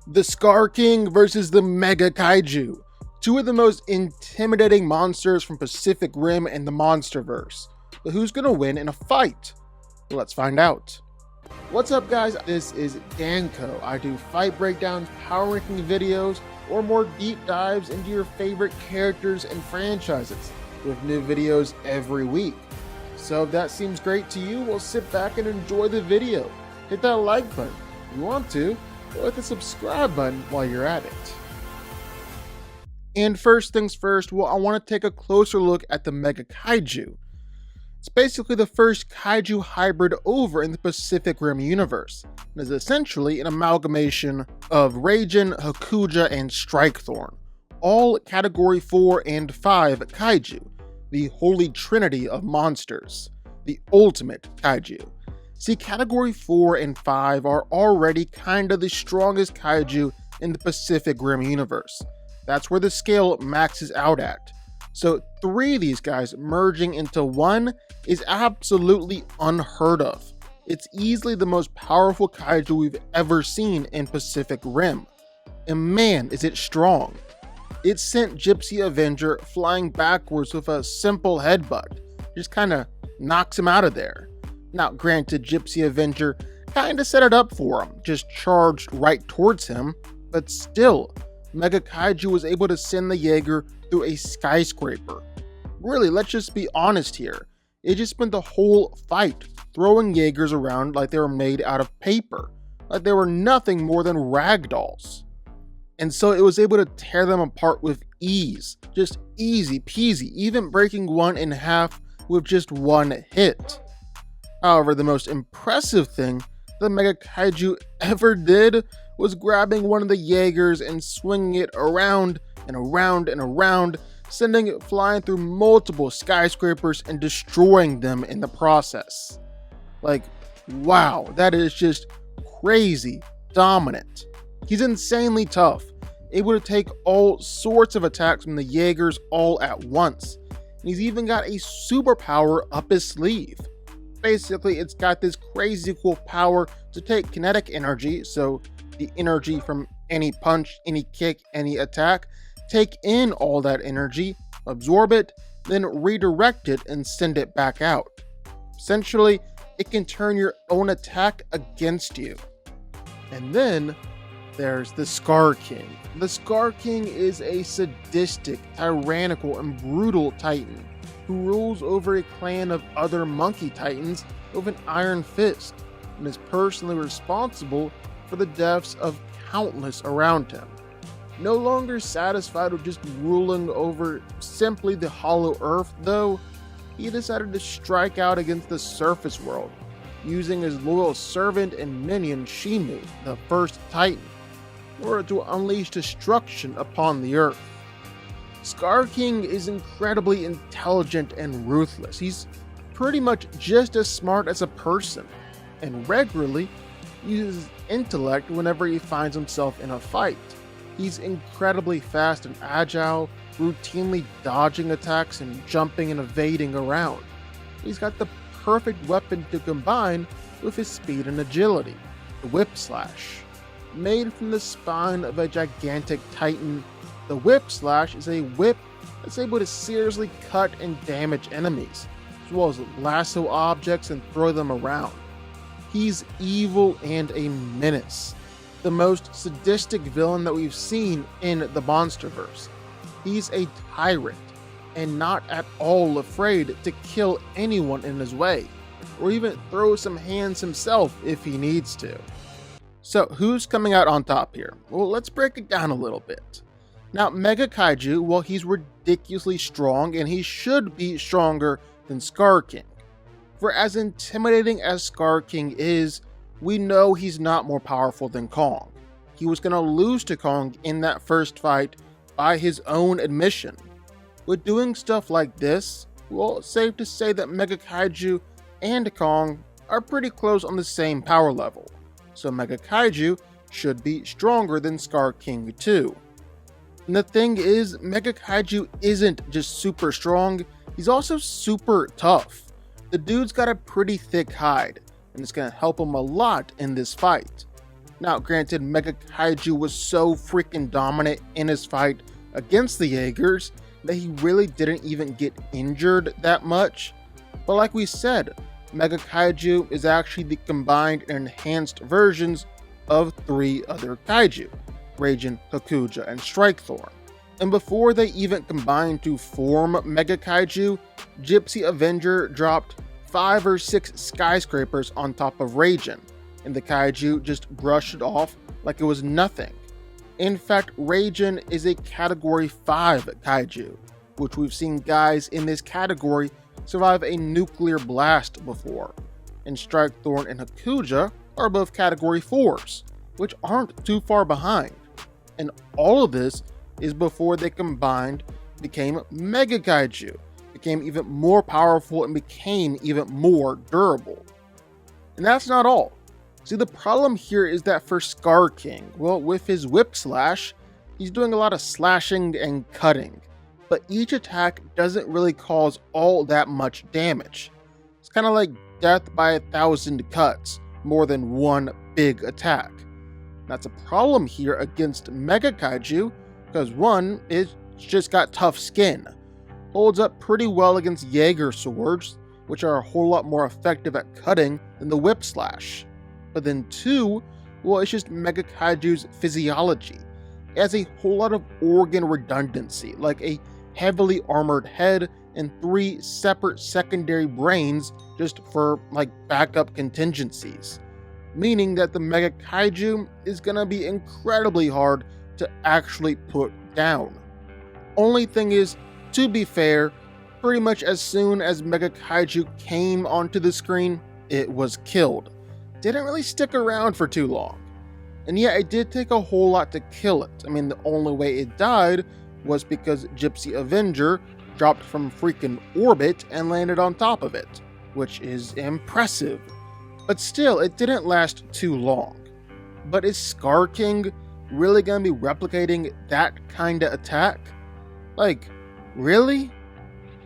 The Skar King versus the Mega Kaiju, two of the most intimidating monsters from Pacific Rim and the Monsterverse. But who's gonna win in a fight? Well, let's find out. What's up guys, this is DanCo. I do fight breakdowns, power ranking videos, or more deep dives into your favorite characters and franchises, with new videos every week. So if that seems great to you, well, sit back and enjoy the video. Hit that like button if you want to, or hit the subscribe button while you're at it. And first things first, well, I want to take a closer look at the Mega Kaiju. It's basically the first kaiju hybrid over in the Pacific Rim universe, and is essentially an amalgamation of Raijin, Hakuja, and Strikethorn, all Category 4 and 5 kaiju, the holy trinity of monsters, the ultimate kaiju. See, Category 4 and 5 are already kinda the strongest kaiju in the Pacific Rim universe. That's where the scale maxes out at. So 3 of these guys merging into one is absolutely unheard of. It's easily the most powerful kaiju we've ever seen in Pacific Rim. And man, is it strong. It sent Gypsy Avenger flying backwards with a simple headbutt. Just kinda knocks him out of there. Now granted, Gypsy Avenger kinda set it up for him, just charged right towards him, but still, Mega Kaiju was able to send the Jaeger through a skyscraper. Really, let's just be honest here. It just spent the whole fight throwing Jaegers around like they were made out of paper, like they were nothing more than ragdolls. And so it was able to tear them apart with ease, just easy peasy, even breaking one in half with just one hit. However, the most impressive thing the Mega Kaiju ever did was grabbing one of the Jaegers and swinging it around and around and around, sending it flying through multiple skyscrapers and destroying them in the process. Like, wow, that is just crazy dominant. He's insanely tough, able to take all sorts of attacks from the Jaegers all at once. And he's even got a superpower up his sleeve. Basically, it's got this crazy cool power to take kinetic energy, so the energy from any punch, any kick, any attack, take in all that energy, absorb it, then redirect it and send it back out. Essentially, it can turn your own attack against you. And then there's the Skar King. The Skar King is a sadistic, tyrannical, and brutal titan who rules over a clan of other monkey titans with an iron fist, and is personally responsible for the deaths of countless around him. No longer satisfied with just ruling over simply the hollow earth though, he decided to strike out against the surface world, using his loyal servant and minion Shimu, the first titan, in order to unleash destruction upon the earth. Skar King is incredibly intelligent and ruthless. He's pretty much just as smart as a person, and regularly uses intellect whenever he finds himself in a fight. He's incredibly fast and agile, routinely dodging attacks and jumping and evading around. He's got the perfect weapon to combine with his speed and agility, the Whip Slash. Made from the spine of a gigantic titan, the Whip Slash is a whip that's able to seriously cut and damage enemies, as well as lasso objects and throw them around. He's evil and a menace, the most sadistic villain that we've seen in the Monsterverse. He's a tyrant, and not at all afraid to kill anyone in his way, or even throw some hands himself if he needs to. So who's coming out on top here? Well, let's break it down a little bit. Now, Mega Kaiju, well, he's ridiculously strong, and he should be stronger than Skar King. For as intimidating as Skar King is, we know he's not more powerful than Kong. He was going to lose to Kong in that first fight by his own admission. With doing stuff like this, well, it's safe to say that Mega Kaiju and Kong are pretty close on the same power level. So Mega Kaiju should be stronger than Skar King too. And the thing is, Mega Kaiju isn't just super strong, he's also super tough. The dude's got a pretty thick hide, and it's going to help him a lot in this fight. Now, granted, Mega Kaiju was so freaking dominant in his fight against the Jaegers that he really didn't even get injured that much. But like we said, Mega Kaiju is actually the combined and enhanced versions of 3 other Kaiju: Raijin, Hakuja, and Strikethorn. And before they even combined to form Mega Kaiju, Gypsy Avenger dropped 5 or 6 skyscrapers on top of Raijin, and the Kaiju just brushed it off like it was nothing. In fact, Raijin is a Category 5 Kaiju, which we've seen guys in this category survive a nuclear blast before, and Strikethorn and Hakuja are both Category 4s, which aren't too far behind. And all of this is before they combined, became Mega Kaiju, became even more powerful, and became even more durable. And that's not all. See, the problem here is that for Skar King, well, with his whip slash, he's doing a lot of slashing and cutting, but each attack doesn't really cause all that much damage. It's kind of like death by 1,000 cuts, more than one big attack. That's a problem here against Mega Kaiju, because one, it's just got tough skin, holds up pretty well against Jaeger swords, which are a whole lot more effective at cutting than the whip slash. But then 2, well, it's just Mega Kaiju's physiology. It has a whole lot of organ redundancy, like a heavily armored head and 3 separate secondary brains just for like backup contingencies. Meaning that the Mega Kaiju is gonna be incredibly hard to actually put down. Only thing is, to be fair, pretty much as soon as Mega Kaiju came onto the screen, it was killed. Didn't really stick around for too long. And yeah, it did take a whole lot to kill it. I mean, the only way it died was because Gypsy Avenger dropped from freaking orbit and landed on top of it, which is impressive. But still, it didn't last too long. But is Skar King really gonna be replicating that kinda attack? Like, really?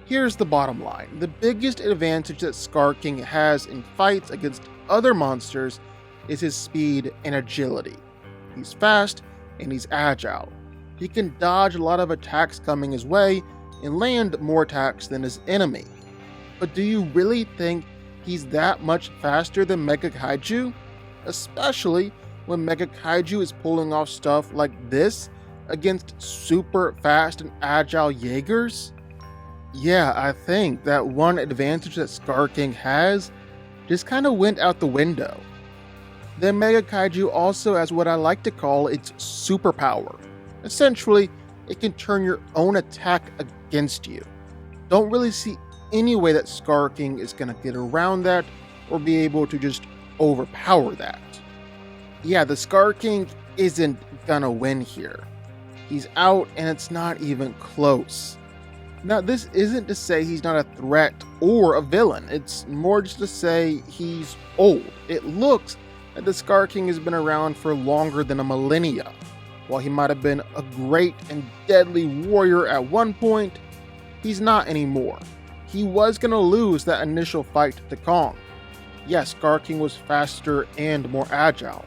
Here's the bottom line. The biggest advantage that Skar King has in fights against other monsters is his speed and agility. He's fast and he's agile. He can dodge a lot of attacks coming his way and land more attacks than his enemy. But do you really think he's that much faster than Mega Kaiju? Especially when Mega Kaiju is pulling off stuff like this against super fast and agile Jaegers? Yeah, I think that one advantage that Skar King has just kind of went out the window. Then Mega Kaiju also has what I like to call its superpower. Essentially, it can turn your own attack against you. Don't really see any way that Skar King is going to get around that or be able to just overpower that. Yeah, the Skar King isn't gonna win here. He's out and it's not even close. Now, this isn't to say he's not a threat or a villain. It's more just to say he's old. It looks like the Skar King has been around for longer than a millennia. While he might have been a great and deadly warrior at one point, he's not anymore. He was going to lose that initial fight to Kong. Yes, Skar King was faster and more agile,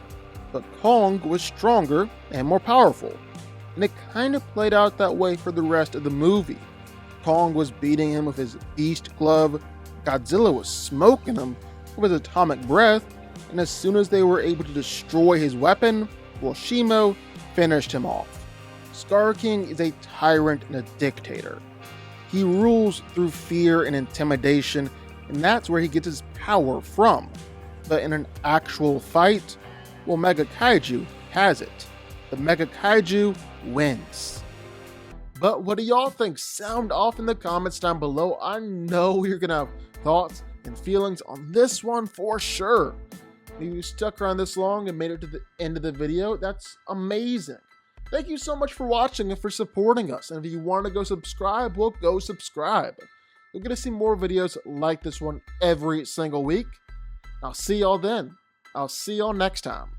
but Kong was stronger and more powerful. And it kind of played out that way for the rest of the movie. Kong was beating him with his beast glove, Godzilla was smoking him with his atomic breath, and as soon as they were able to destroy his weapon, well, Shimo finished him off. Skar King is a tyrant and a dictator. He rules through fear and intimidation, and that's where he gets his power from. But in an actual fight, well, Mega Kaiju has it. The Mega Kaiju wins. But what do y'all think? Sound off in the comments down below. I know you're gonna have thoughts and feelings on this one for sure. If you stuck around this long and made it to the end of the video, that's amazing. Thank you so much for watching and for supporting us. And if you want to go subscribe, well, go subscribe. You're gonna see more videos like this one every single week. I'll see y'all then. I'll see y'all next time.